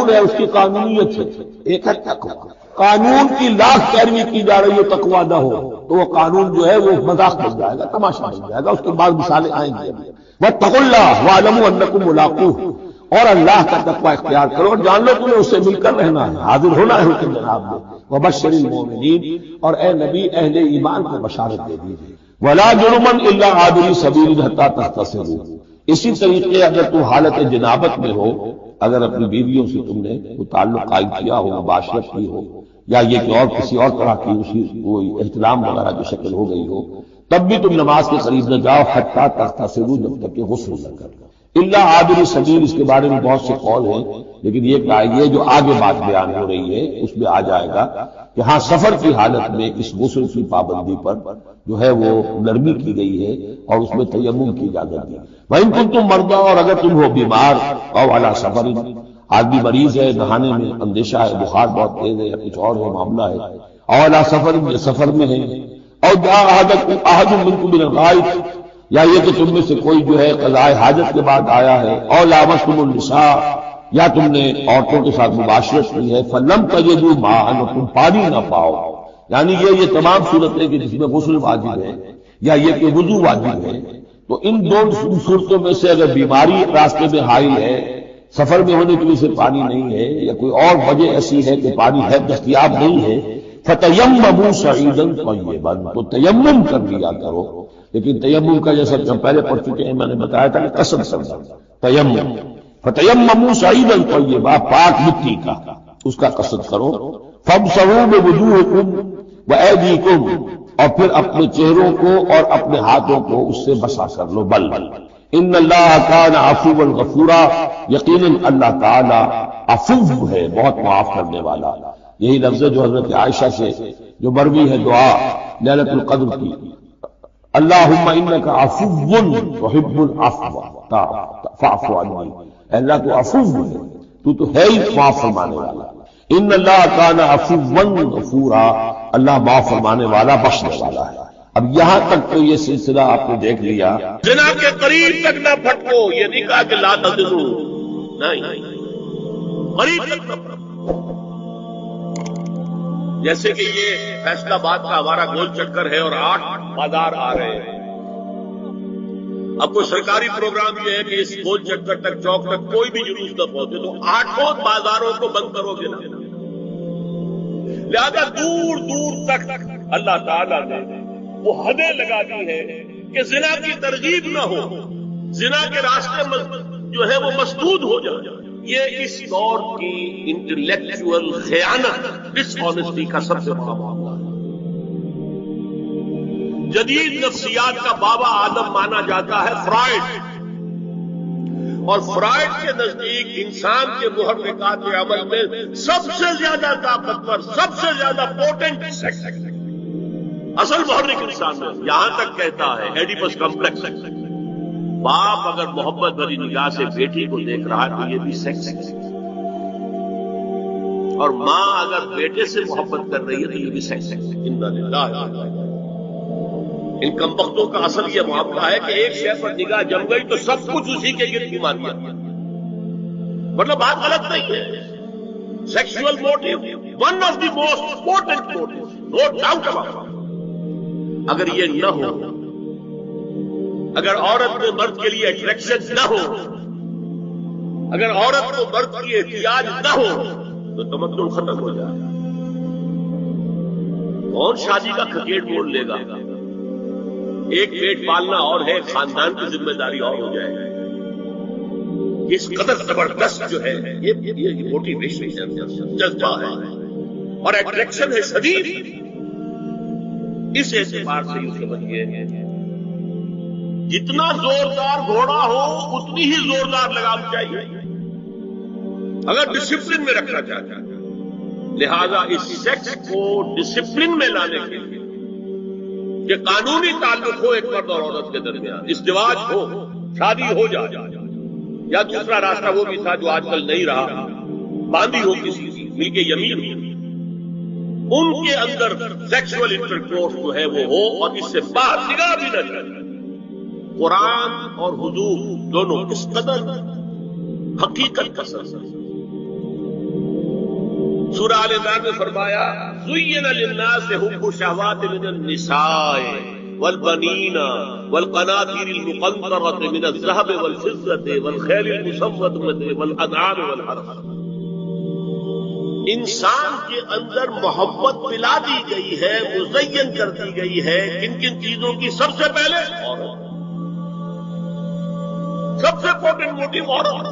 ہے اس کی قانونیت ہے، ایک ہے تقوی۔ قانون کی لاکھ پیروی کی جا رہی ہے، تقوی نہ ہو تو وہ قانون جو ہے وہ مذاق بن جائے گا، تماشا بن جائے گا۔ اس کے بعد مثالیں آئیں گی۔ واتقوا اللہ واعلموا انکم ملاقوہ، اور اللہ کا تقوی اختیار کرو اور جان لو تمہیں اس سے مل کر رہنا ہے، حاضر ہونا ہے اس کے جناب میں۔ وبشر المؤمنین، اور اے نبی اہل ایمان کو بشارت دے دیجیے۔ ولا جرما الا عابری سبیل حتی تغتسلوا، اسی طریقے اگر تم حالت جنابت میں ہو، اگر اپنی بیویوں سے تم نے وہ تعلق قائم کیا ہو، مباشرت کی ہو، یا یہ کہ اور کسی اور طرح کی اسی کوئی احترام وغیرہ کی شکل ہو گئی ہو، تب بھی تم نماز کے قریب نہ جاؤ حتی تغتسلوا، جب تک کہ غسل نہ کرو۔ اللہ عابر سبیل، اس کے بارے میں بہت سے قول ہیں، لیکن یہ جو آگے بات بیان ہو رہی ہے اس میں آ جائے گا کہ ہاں سفر کی حالت میں اس غسل کی پابندی پر جو ہے وہ نرمی کی گئی ہے اور اس میں تیمم کی اجازت دی۔ وَإِن كُنتُم مَرْضَىٰ، اور اگر تم ہو بیمار، أَوْ عَلَىٰ سَفَرٍ، آدمی مریض ہے، نہانے میں اندیشہ ہے، بخار بہت تیز ہے یا کچھ اور ہے معاملہ ہے، أَوْ عَلَىٰ سَفَرٍ، یا سفر میں ہے، أَوْ جَاءَ أَحَدٌ مِّنكُم مِّنَ الْغَائِطِ، یا یہ کہ تم میں سے کوئی جو ہے قضائے حاجت کے بعد آیا ہے، اور لامستم النساء، یا تم نے عورتوں کے ساتھ مباشرت کی ہے، فلم تجدوا ماء، تم پانی نہ پاؤ، یعنی یہ تمام صورتیں کہ جس میں غسل واجب ہے یا یہ کہ وضو واجب ہے، تو تو ان دو صورتوں میں سے اگر بیماری راستے میں حائل ہے، سفر میں ہونے کی وجہ سے پانی نہیں ہے، یا کوئی اور وجہ ایسی ہے کہ پانی ہے دستیاب نہیں ہے، فَتَيَمَّمُوا صَعِيدًا طَيِّبًا، تو تیمم کر لیا کرو. لیکن تیمم کا جیسا ہم پہلے پڑھ چکے ہیں، میں نے بتایا تھا کہ قصد کرنا تیمم. فَتَيَمَّمُوا صَعِيدًا طَيِّبًا، پاک مٹی کا اس کا قصد کرو. فَامْسَحُوا بِوُجُوهِكُمْ وَأَيْدِيكُمْ، اور پھر اپنے چہروں کو اور اپنے ہاتھوں کو اس سے مسح کر لو. بل ان اللہ کان عفوا غفورا، یقیناً اللہ تعالی عفو ہے، بہت معاف کرنے والا. یہی لفظ ہے جو حضرت عائشہ سے جو مروی ہے دعا لیلۃ القدر کی، اللہم انک عفو تحب العفو فاعف عنی، اے اللہ تو عفو ہے، تو ہے ہی معاف فرمانے والا. ان اللہ کان عفوا غفورا، اللہ معاف فرمانے والا بخشنے والا ہے. اب یہاں تک تو یہ سلسلہ آپ نے دیکھ لیا. زنا کے قریب تک نہ پھٹکو، یہ نہیں کہا کہ لا تزنوا، نہیں، قریب تک نہ پھٹکو. جیسے کہ یہ فیصلہ آباد کا ہمارا گول چکر ہے اور 8 بازار آ رہے ہیں. اب کوئی سرکاری پروگرام یہ ہے کہ اس گول چکر تک، چوک تک کوئی بھی جلوس نہ پہنچے، تو 8 بازاروں کو بند کرو گے نا. لہذا دور دور تک اللہ تعالیٰ نے وہ حدیں لگا دی ہیں کہ زنا کی ترغیب نہ ہو، زنا کے راستے جو ہے وہ مسدود ہو جائے. یہ اس دور کی انٹلیکچوئل خیانت، ڈس آنیسٹی کا سب سے بڑا معاملہ ہے. جدید نفسیات کا بابا آدم مانا جاتا ہے فرائڈ، اور فرائڈ کے نزدیک انسان کے محرکات عمل میں سب سے زیادہ طاقتور، سب سے زیادہ پوٹنٹ سیکس اصل محرک انسان ہے. یہاں تک کہتا ہے ایڈیپس کمپلیکس، باپ اگر محبت بھری نگاہ سے بیٹی کو دیکھ رہا ہے تو یہ بھی سیکس ہے، اور ماں اگر بیٹے سے محبت کر رہی ہے تو یہ بھی سیکس ہے. انا للہ و انا الیہ راجعون. ان کمبختوں کا اصل یہ معاملہ ہے کہ ایک شے پر نگاہ جم گئی تو سب کچھ اسی کے گرد گھما دیا. مطلب بات غلط نہیں ہے. Sexual motive one of the most important motive, no doubt about. اگر یہ نہ ہو، اگر عورت میں مرد کے لیے اٹریکشن نہ ہو، اگر عورت کو مرد کی احتیاج نہ ہو تو تمدن ختم ہو جائے. کون شادی کا کھکیٹ موڑ لے گا؟ ایک پیٹ پالنا اور ہے، خاندان کی ذمہ داری اور ہو جائے گا. اس قدر زبردست جو ہے یہ موٹیویشن جذبہ ہے اور اٹریکشن ہے شدید. اس اعتبار سے یہ سمجھیے جتنا زوردار گھوڑا ہو اتنی ہی زوردار لگام چاہیے اگر ڈسپلن میں رکھنا چاہتا ہے. لہذا اس سیکس کو ڈسپلن میں لانے کے لیے کہ قانونی تعلق ہو ایک مرد اور عورت کے درمیان، ازدواج ہو، شادی ہو جائے، یا دوسرا راستہ وہ بھی تھا جو آج کل نہیں رہا، باندھی ہو کسی کی، مل کے یمین ہو، ان کے اندر سیکسول انٹرکورس جو ہے وہ ہو اور اس سے باہر نگاہ بھی نہ جائے. قرآن اور حضور دونوں اس قدر حقیقت کا سر. سورہ آل عمران میں فرمایا زُيِّنَ لِلنَّاسِ حُبُّ الشَّهَوَاتِ مِنَ النِّسَاءِ وَالْبَنِينَ وَالْقَنَاطِيرِ الْمُقَنطَرَةِ مِنَ الذَّهَبِ وَالْفِضَّةِ وَالْخَيْلِ الْمُسَوَّمَةِ وَالْأَنْعَامِ وَالْحَرْثِ. انسان کے اندر محبت پلا دی گئی ہے، مزین کر دی گئی ہے. کن کن چیزوں کی؟ سب سے پہلے عورت، سب سے امپورٹنٹ موٹیو عورت،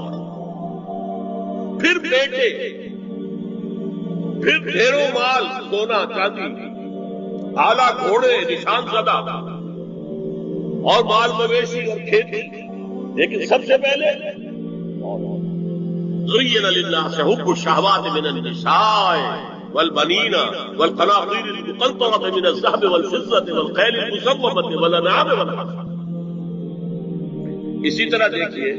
پھر بیٹے، پھر ڈھیروں مال، سونا چاندی، اعلیٰ گھوڑے، نشان زدہ، اور مال مویشی اور کھیتی. لیکن سب سے پہلے زُيِّنَ لِلنَّاسِ حُبُّ الشَّهَوَاتِ مِنَ النِّسَاءِ وَالْبَنِينَ وَالْقَنَاطِيرِ الْمُقَنطَرَةِ مِنَ الذَّهَبِ وَالْفِضَّةِ وَالْخَيْلِ الْمُسَوَّمَةِ وَالْأَنْعَامِ وَالْحَرْثِ. اسی طرح دیکھیے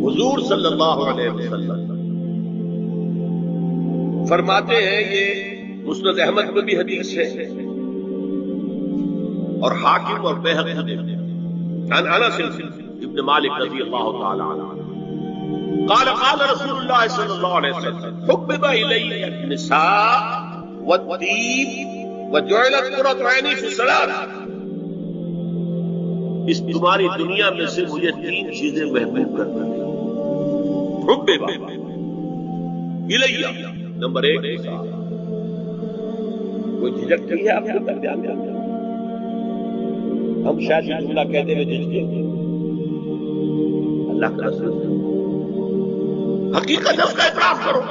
حضور صلی اللہ علیہ وسلم فرماتے ہیں، یہ مسند احمد میں بھی حدیث ہے اور حاکم اور بیہقی نے، عن انس ابن مالک رضی اللہ تعالی عنہ قال قال رسول اللہ صلی اللہ علیہ وسلم حبب الی النساء والطیب وجعلت قرۃ عینی فی الصلاۃ. اس تمہاری دنیا میں سے مجھے 3 چیزیں محبوب کر دی. حب بابا الیہ، نمبر 1 کوئی جھجک نہیں ہے آپ کو بیان کرنے. ہم شاید یہ جملہ کہتے ہوئے جھجکیں گے. اللہ کا رسول حقیقت ہے، اس کا اعتراف کرو.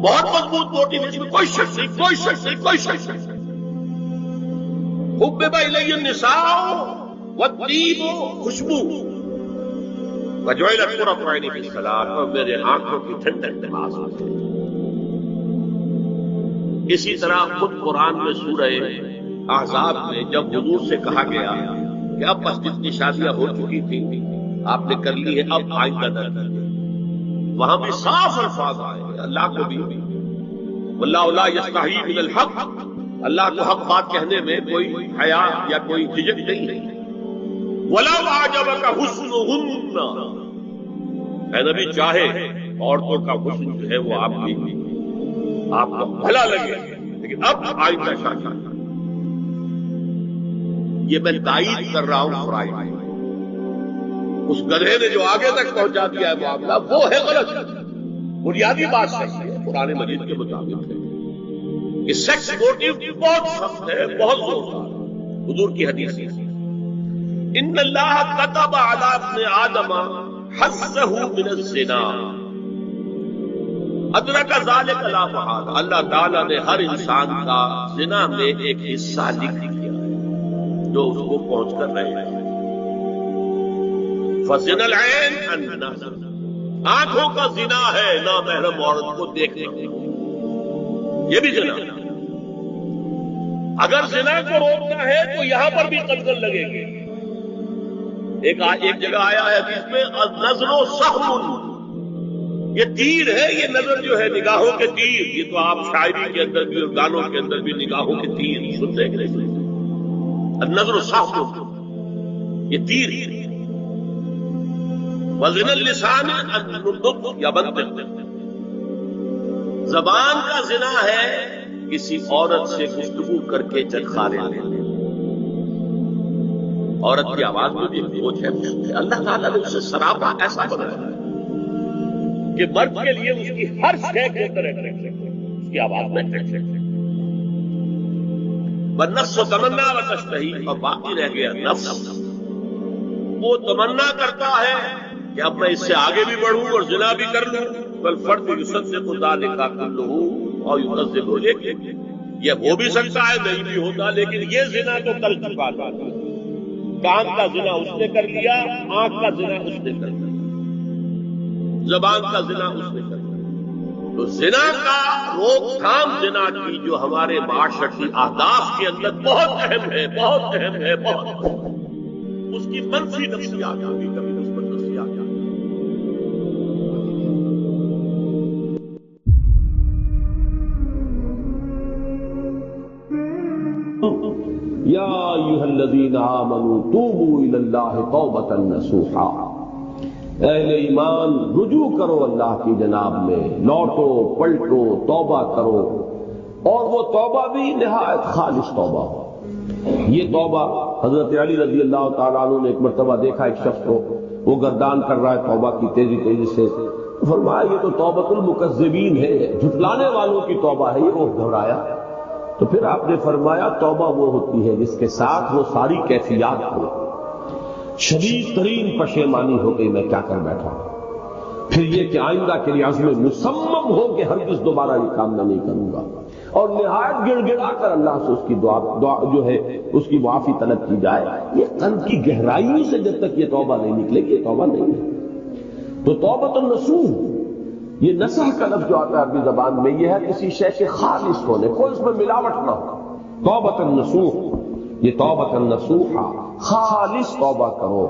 بہت مضبوط موٹیویشن، کوئی شک نہیں، کوئی شک نہیں، کوئی شک نہیں. حبب الی النساء والطیب، خوشبو، وجعلت قرۃ عینی فی الصلاۃ، اور میرے آنکھوں کی ٹھنڈک نماز میں. اسی طرح خود قرآن میں سورہ احزاب میں جب حضور سے کہا گیا کہ اب مسجد کی شادیاں ہو چکی تھی، آپ نے کر لی ہے، اب آئندہ نہ کریں، وہاں بھی صاف الفاظ آئے. اللہ کو بھی واللہ لا یستحیی من الحق، اللہ کو حق بات کہنے میں کوئی حیا یا کوئی جھجک نہیں ہے. وَلَوْ أَعْجَبَكَ حُسْنُهُنَّ، اے نبی چاہے عورتوں کا حسن جو ہے وہ آپ کو بھلا لگے، لیکن اب آئندہ شادی. یہ میں تائید کر رہا ہوں فرائض. اس گدھے نے جو آگے تک پہنچا دیا ہے معاملہ، وہ ہے غلط. بنیادی بات صحیح ہے، قرآن مجید کے مطابق ہے کہ سیکس موٹیو بہت سخت ہے، بہت زوردار. حضور کی حدیث ہے ان اللہ كتب على ابن آدم حظه من الزنا ادرک ذلك لا محالہ. اللہ تعالیٰ نے ہر انسان کا زنا میں ایک حصہ لکھ دیا جو اس کو پہنچ کر رہے ہیں. فزنا العین النظر، آنکھوں کا زنا ہے نامحرم عورت کو دیکھنا، یہ بھی زنا. اگر زنا کو روکنا ہے تو یہاں پر بھی قتل لگے گی. ایک جگہ آیا ہے جس میں النظر سهم، یہ تیر ہے، یہ نظر جو ہے نگاہوں کے تیر. یہ تو آپ شاعری کے اندر بھی اور گانوں کے اندر بھی نگاہوں کے تیر سنتے ہیں کہ نہیں؟ النظر سهم، یہ تیر. وزن اللسان النطق یا منطق، زبان کا زنا ہے کسی عورت سے گفتگو کر کے چرخارے لینا. عورت کی آواز میں بھی بوجھ ہے. اللہ تعالیٰ نے اسے سراپا ایسا بنایا کہ مرد کے لیے اس کی ہر شے کے اندر اٹریکشن، اس کی آواز میں اٹریکشن. والنفس تمنا وتشتہی، اور باقی رہ گیا نفس، وہ تمنا کرتا ہے کہ اب میں اس سے آگے بھی بڑھوں اور زنا بھی کر لوں. والفرد یصدق ذلک کلہ اور یکذب، لیکن یہ ہو بھی سکتا ہے نہیں بھی ہوتا، لیکن یہ زنا تو کر چکا تھا. کان کا زنا اس نے کر لیا، آنکھ کا زنا اس نے کر لیا، زبان کا زنا اس نے کر لیا. تو زنا کا روک تھام، زنا کی جو ہمارے معاشرتی اہداف کے اندر بہت اہم ہے، بہت اہم ہے، بہت اس کی منفی نفسیات کبھی کبھی مثبت نفسیات. یا ایھا الذین آمنوا توبوا الی اللہ توبۃ نصوحا، اہل ایمان رجوع کرو اللہ کی جناب میں، لوٹو پلٹو توبہ کرو، اور وہ توبہ بھی نہایت خالص توبہ ہو. یہ توبہ حضرت علی رضی اللہ تعالیٰ عنہ نے ایک مرتبہ دیکھا ایک شخص کو، وہ گردان کر رہا ہے توبہ کی تیزی تیزی سے. فرمایا یہ تو توبۃ المکذبین ہے، جھٹلانے والوں کی توبہ ہے. یہ وہ گھبرایا. تو پھر آپ نے فرمایا توبہ وہ ہوتی ہے جس کے ساتھ وہ ساری کیفیات ہو. شدید ترین پشیمانی ہو گئی میں کیا کر بیٹھا، پھر یہ کہ آئندہ کے لیے عزم مصمم ہو کہ ہرگز دوبارہ یہ کام میں نہیں کروں گا، اور نہایت گڑ گڑا کر اللہ سے اس کی دعا جو ہے اس کی معافی طلب کی جائے. یہ قلب کی گہرائیوں سے جب تک یہ توبہ نہیں نکلے گی، یہ توبہ نہیں ہے. تو توبۃ النصوح، یہ نصح کا لفظ جو آتا ہے عربی زبان میں، یہ ہے کسی شے کے خالص ہونے، کوئی اس میں ملاوٹ نہ ہو. توبۃ النصوح، یہ توبۃ النصوح، خالص توبہ کرو،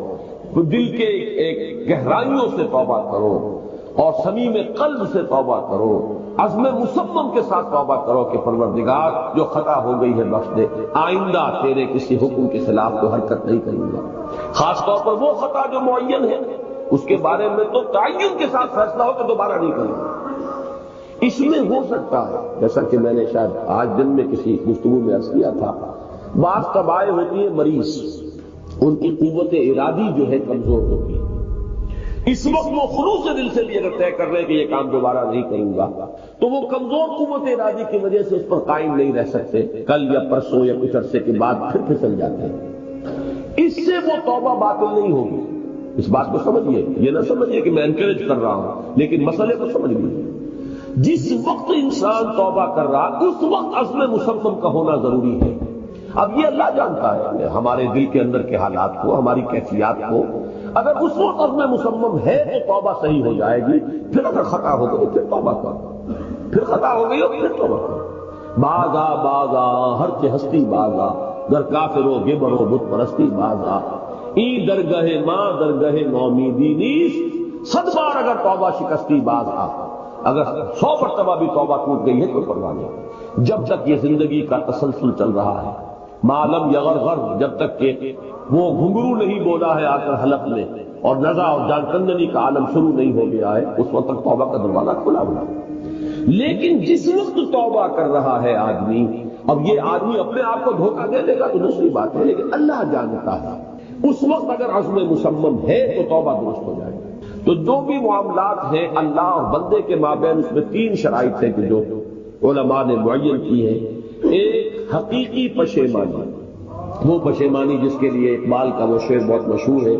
دل کے ایک گہرائیوں سے توبہ کرو، اور صمیم قلب سے توبہ کرو، عزم مصمم کے ساتھ توبہ کرو کہ پروردگار جو خطا ہو گئی ہے بخش دے، آئندہ تیرے کسی حکم کے خلاف تو حرکت نہیں کروں گا. خاص طور پر وہ خطا جو معین ہے، اس کے بارے میں تو تعین کے ساتھ فیصلہ ہو کہ دوبارہ نہیں کروں گا. اس میں ہو سکتا ہے جیسا کہ میں نے شاید آج دن میں کسی گفتگو میں عرض کیا تھا بعض تباہیں ہوتی ہے مریض، ان کی قوت ارادی جو ہے کمزور ہوتی ہے، اس وقت وہ خلوص دل سے بھی اگر طے کر رہے ہیں کہ یہ کام دوبارہ نہیں کروں گا تو وہ کمزور قوت ارادی کی وجہ سے اس پر قائم نہیں رہ سکتے، کل یا پرسوں یا کچھ عرصے کے بعد پھر پھسل جاتے ہیں، اس سے وہ توبہ باطل نہیں ہوگی۔ اس بات کو سمجھیے، یہ نہ سمجھیے کہ میں انکریج کر رہا ہوں، لیکن مسئلے کو سمجھ لیجیے۔ جس وقت انسان توبہ کر رہا اس وقت عزم مصمم کا ہونا ضروری ہے۔ اب یہ اللہ جانتا ہے ہمارے دل کے اندر کے حالات کو، ہماری کیفیات کو، اگر اس وقت عزم مصمم ہے تو توبہ صحیح ہو جائے گی، پھر اگر خطا ہو گئی پھر توبہ کرو، پھر خطا ہو گئی پھر توبہ کرو۔ بازا بازا ہر چہ ہستی بازا، گر کافر و گبر و بت پرستی بازا، ای درگاہ ماں درگاہ نومیدی نیس، 100 بار اگر توبہ شکستی باز آ، اگر 100 مرتبہ بھی توبہ ٹوٹ گئی ہے کوئی پرواہ نہیں، جب تک یہ زندگی کا تسلسل چل رہا ہے، معلوم یغرغر، جب تک کہ وہ گھنگرو نہیں بولا ہے آ کر حلق میں اور نزع اور جان کندنی کا عالم شروع نہیں ہو گیا ہے، اس وقت تک توبہ کا دروازہ کھلا ہوا۔ لیکن جس وقت توبہ کر رہا ہے آدمی، اب یہ آدمی اپنے آپ کو دھوکہ دے لے گا تو دوسری بات ہے، لیکن اللہ جانتا ہے، اس وقت اگر عزم مصمم ہے تو توبہ درست ہو جائے گی۔ تو جو بھی معاملات ہیں اللہ اور بندے کے مابین، اس میں 3 شرائط ہیں کہ جو علماء نے معین کی ہے۔ ایک حقیقی پشیمانی، وہ پشیمانی جس کے لیے اقبال کا وہ شعر بہت مشہور ہے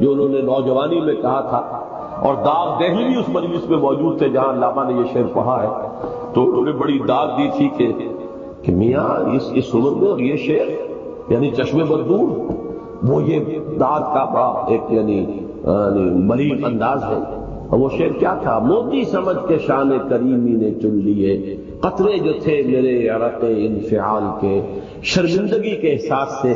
جو انہوں نے نوجوانی میں کہا تھا، اور داغ دہلی بھی اس مجلس میں موجود تھے جہاں علامہ نے یہ شعر پڑھا ہے، تو انہوں نے بڑی داد دی تھی کہ میاں اس عمر میں اور یہ شعر یعنی چشم بدور، وہ یہ داد کا بڑا ایک یعنی بلیغ انداز ہے۔ اور وہ شعر کیا تھا؟ موتی سمجھ کے شان کریمی نے چن لیے، قطرے جو تھے میرے عرق انفعال کے، شرمندگی کے احساس سے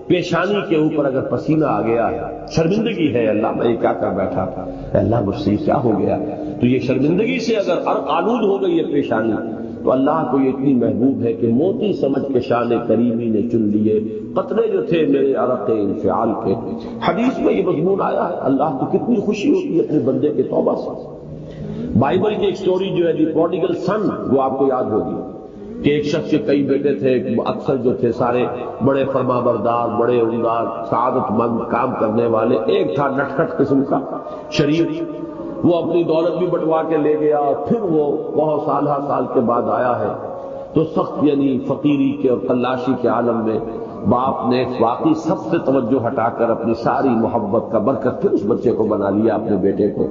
پیشانی کے اوپر اگر پسینہ آ گیا ہے، شرمندگی ہے اللہ میں یہ کیا کر بیٹھا تھا، اللہ مجھ سے کیا ہو گیا، تو یہ شرمندگی سے اگر عرق آلود ہو گئی ہے پیشانی، تو اللہ کو یہ اتنی محبوب ہے کہ موتی سمجھ کے شان کریمی نے چن لیے، قطرے جو تھے میرے عرق انفعال کے۔ حدیث میں یہ مضمون آیا ہے، اللہ کو کتنی خوشی ہوتی ہے اپنے بندے کے توبہ سے۔ بائبل کی ایک سٹوری جو ہے دی پروڈیگل سن، وہ آپ کو یاد ہوگی کہ ایک شخص کے کئی بیٹے تھے، اکثر جو تھے سارے بڑے فرمانبردار، بڑے عمدہ، سعادت مند کام کرنے والے، ایک تھا نٹکھٹ قسم کا شریف، وہ اپنی دولت بھی بٹوا کے لے گیا، اور پھر وہ بہت سال کے بعد آیا ہے تو سخت یعنی فقیری کے اور قلاشی کے عالم میں باپ نے واقعی سب سے توجہ ہٹا کر اپنی ساری محبت کا برکت پھر اس بچے کو بنا لیا اپنے بیٹے کو۔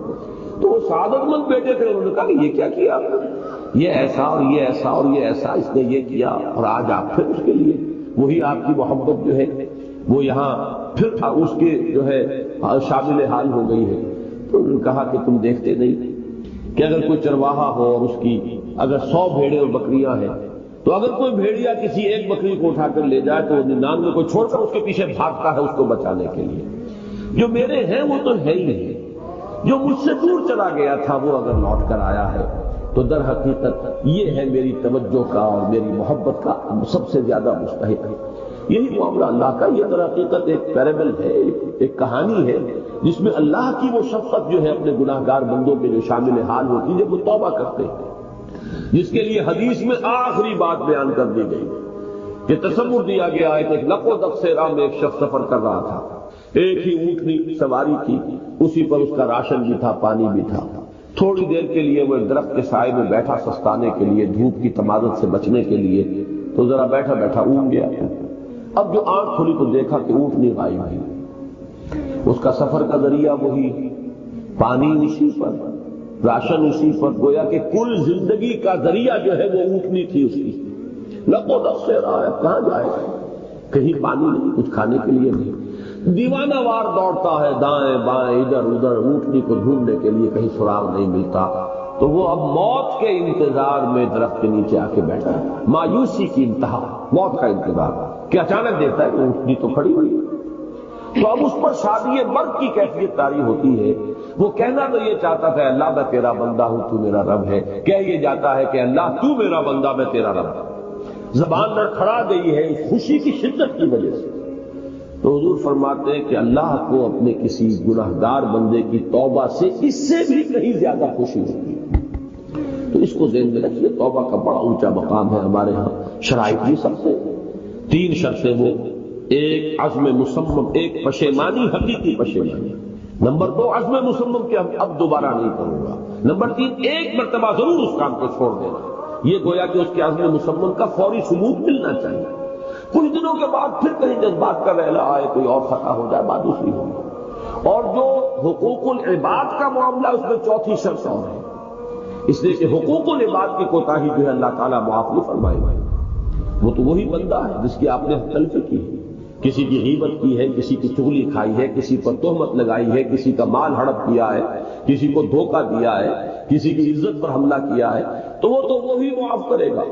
تو وہ سعادت مند بیٹے تھے، انہوں نے کہا کہ یہ کیا کیا آپ نے، یہ ایسا اور یہ ایسا اور یہ ایسا اس نے یہ کیا، اور آج آپ پھر اس کے لیے وہی آپ کی محبت جو ہے وہ یہاں پھر اس کے جو ہے شامل حال ہو گئی ہے۔ تو انہوں نے کہا کہ تم دیکھتے نہیں کہ اگر کوئی چرواہا ہو اور اس کی اگر 100 بھیڑیں اور بکریاں ہیں، تو اگر کوئی بھیڑیا کسی ایک بکری کو اٹھا کر لے جائے تو 99 کو چھوڑ کر اس کے پیچھے بھاگتا ہے اس کو بچانے کے لیے۔ جو میرے ہیں وہ تو ہے ہی نہیں، جو مجھ سے دور چلا گیا تھا وہ اگر لوٹ کر آیا ہے تو در حقیقت یہ ہے میری توجہ کا اور میری محبت کا سب سے زیادہ مستحق ہے۔ یہی معاملہ اللہ کا، یہ در حقیقت ایک پیرابل ہے، ایک کہانی ہے جس میں اللہ کی وہ شفقت جو ہے اپنے گناہگار بندوں کے جو شامل حال ہوتی ہے جب وہ توبہ کرتے ہیں، جس کے لیے حدیث میں آخری بات بیان کر دی گئی کہ تصور دیا گیا ہے کہ ایک لق و دق سے راہ میں ایک شخص سفر کر رہا تھا، ایک ہی اونٹنی سواری تھی، اسی پر اس کا راشن بھی تھا، پانی بھی تھا۔ تھوڑی دیر کے لیے وہ ایک درخت کے سائے میں بیٹھا سستانے کے لیے، دھوپ کی تمازت سے بچنے کے لیے، تو ذرا بیٹھا بیٹھا اونگ گیا۔ اب جو آنکھ کھلی تو دیکھا کہ اونٹنی غائب ہے، اس کا سفر کا ذریعہ وہی، پانی اسی پر، راشن اسی پر، گویا کہ کل زندگی کا ذریعہ جو ہے وہ اونٹنی تھی اس کی۔ لق و دق سے رہا ہے، کہاں جائے گا، کہیں پانی نہیں، کچھ کھانے کے لیے نہیں، دیوانہ وار دوڑتا ہے دائیں بائیں ادھر ادھر اونٹنی کو ڈھونڈنے کے لیے، کہیں سراغ نہیں ملتا۔ تو وہ اب موت کے انتظار میں درخت کے نیچے آ کے بیٹھا ہے، مایوسی کی انتہا، موت کا انتظار، کہ اچانک دیکھتا ہے کہ اونٹنی تو کھڑی ہوئی ہے۔ تو اب اس پر شادی مرگ کی کیفیت طاری ہوتی ہے۔ وہ کہنا تو یہ چاہتا تھا اللہ میں تیرا بندہ ہوں تو میرا رب ہے، کہہ یہ جاتا ہے کہ اللہ تو میرا بندہ میں تیرا رب ہوں، زبان لڑکھڑا گئی ہے اس خوشی کی شدت کی وجہ سے۔ تو حضور فرماتے ہیں کہ اللہ کو اپنے کسی گناہگار بندے کی توبہ سے اس سے بھی کہیں زیادہ خوشی ہوتی ہے۔ تو اس کو ذہن میں رکھیے، توبہ کا بڑا اونچا مقام ہے ہمارے ہاں، شرائط بھی سب سے، 3 شرطیں وہ، ایک عزم مصمم، ایک پشیمانی، حقیقی پشیمانی، نمبر 2 عزم مصمم کہ اب دوبارہ نہیں کروں گا، نمبر 3 ایک مرتبہ ضرور اس کام کو چھوڑ دینا، یہ گویا کہ اس کے عزم مصمم کا فوری ثبوت ملنا چاہیے۔ کچھ دنوں کے بعد پھر کہیں جذبات کا ویلا آئے، کوئی اور خطا ہو جائے، بات دوسری ہوگی۔ اور جو حقوق العباد کا معاملہ، اس میں 4تھی شرط اور ہے، اس لیے کہ حقوق العباد کی کوتاہی جو ہے اللہ تعالیٰ معاف نہیں فرمائے گا۔ وہ تو وہی بندہ ہے جس کی آپ نے تلفی کی ہے، کسی کی غیبت کی ہے، کسی کی چغلی کھائی ہے، کسی پر تہمت لگائی ہے، کسی کا مال ہڑپ کیا ہے، کسی کو دھوکہ دیا ہے، کسی کی عزت پر حملہ کیا ہے، تو وہ تو وہی معاف کرے گا۔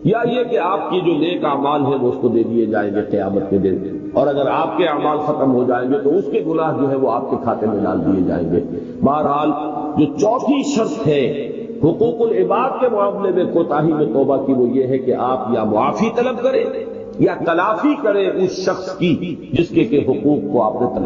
یا یہ کہ آپ کی جو نیک اعمال ہیں وہ اس کو دے دیے جائیں گے قیامت کے دن، اور اگر آپ کے اعمال ختم ہو جائیں گے تو اس کے گناہ جو ہے وہ آپ کے کھاتے میں ڈال دیے جائیں گے۔ بہرحال جو 4تھی شرط ہے حقوق العباد کے معاملے میں کوتاہی میں توبہ کی، وہ یہ ہے کہ آپ یا معافی طلب کریں یا تلافی کریں اس شخص کی جس کے حقوق کو آپ نے طلب